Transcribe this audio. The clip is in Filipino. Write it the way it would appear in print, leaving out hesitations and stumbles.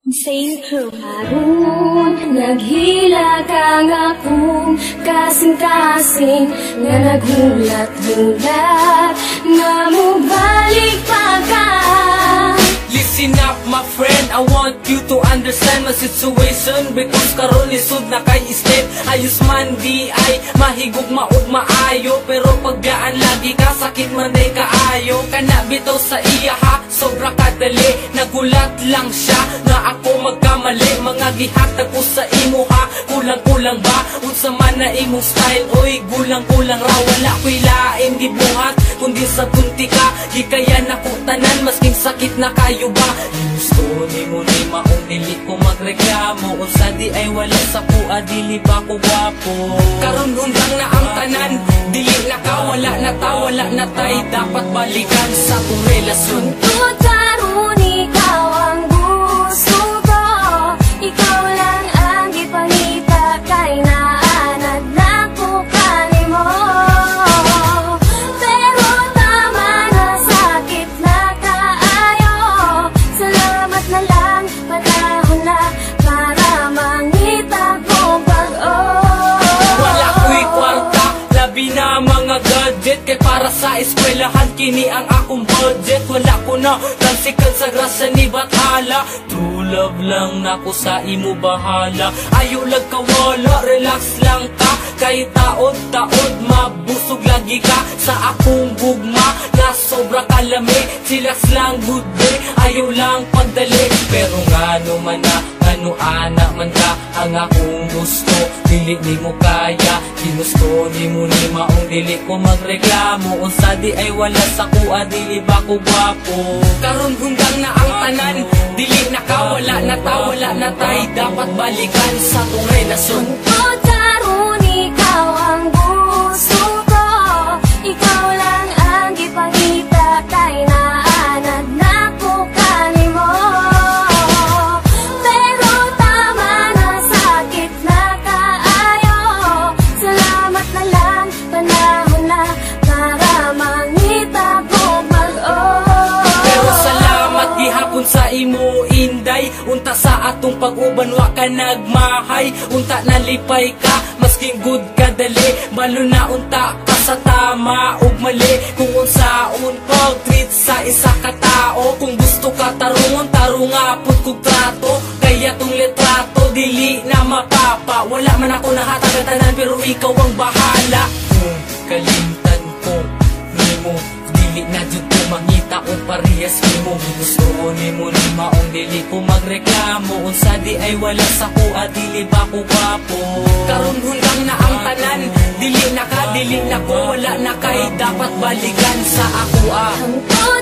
Insane crew. Harun, naghila ka nga kung kasing-kasing nga naghulat-hulat nga mubalik pa ka. Listen up my friend, I want you to understand my situation. Because karon lisod na kay step. Ayos man di ay mahigog maog maayo, pero pagdaan lagi ka sakit man day kaayo. Kana bitaw sa iya ha, sobra kadali. Nagulat lang siya na ako magkamali. Mga gihatag ko sa imo ha, kulang-kulang ba? Unsa man na imong style, oy gulang-kulang ra. Wala ko'y lain gibuhat kundi sa bunti ka. Gikayan ako tanan masking sakit na kayo ba? Gusto ni mo ni maong dili ko magreklamo. Unsa di ay wala sa pua, dili ba ko gwapo? Karon undang na ang tanan, dili na ka, wala na ta, wala na tay. Dapat balikan sa kong relasyon. Tungkol karon ikaw ang gusto ko, ikaw lang ang ipangita kay naanad na ko kanimo. Pero tama na, sakit na kaayo. Salamat na lang, panahon na para mangita ko pag-o. Wala ko'y kwarta, labi na mga gadget. Kay para sa eskwelahan kini ang akong budget. Wala ko na tansikan sa grasa ni Bathala. True love lang nako sa imo bahala. Ayaw lag kawala, relax lang ka. Kay taod-taod mabusog lagi ka sa akong gugma na sobra kalami. Chillax lang good day, ayaw lang pagdali. Pero ngano man na, ano anak man ka ang akong gusto. Dili ni mo kaya, ginusto ni mo ni maong dili ko magreklamo. Unsa di ay wala sa kuha, dili ba ko gwapo? Karon hunggang na ang tanan, dili na ka, wala na ta, wala na tay. Dapat balikan sa tong relasyon. Tungkol karon ikaw ang gusto ko, ikaw lang ang ipangita kay naanad na ko kanimo. Pero tama na, sakit na kaayo. Salamat na lang, panahon na para mangita ko pag-o. Pero salamat gihapon sa imo inday. Unta sa atong pag-uban wa ka nagmahay. Unta nalipay ka, masking good ka dali. Malo na unta ka sa tama ug mali. Kung unsaon pag-treat sa isa ka tao. Kung gusto ka tarungon, tarunga pud kog trato. Kaya tong litrato dili na mapapa. Wala man ako nahatag tanan, pero ikaw ang bahala. Kung kalimtan ko nimo, dili na jud ko mangita o parehas nimo. Gusto ni mo ni maong dili ko magreklamo. Unsa di ay wala sa kuha, dili ba ko gwapo? Karon hunggang na ang tanan, dili na ka, dili na ko, wala na kay. Dapat balikan sa ako Tungkol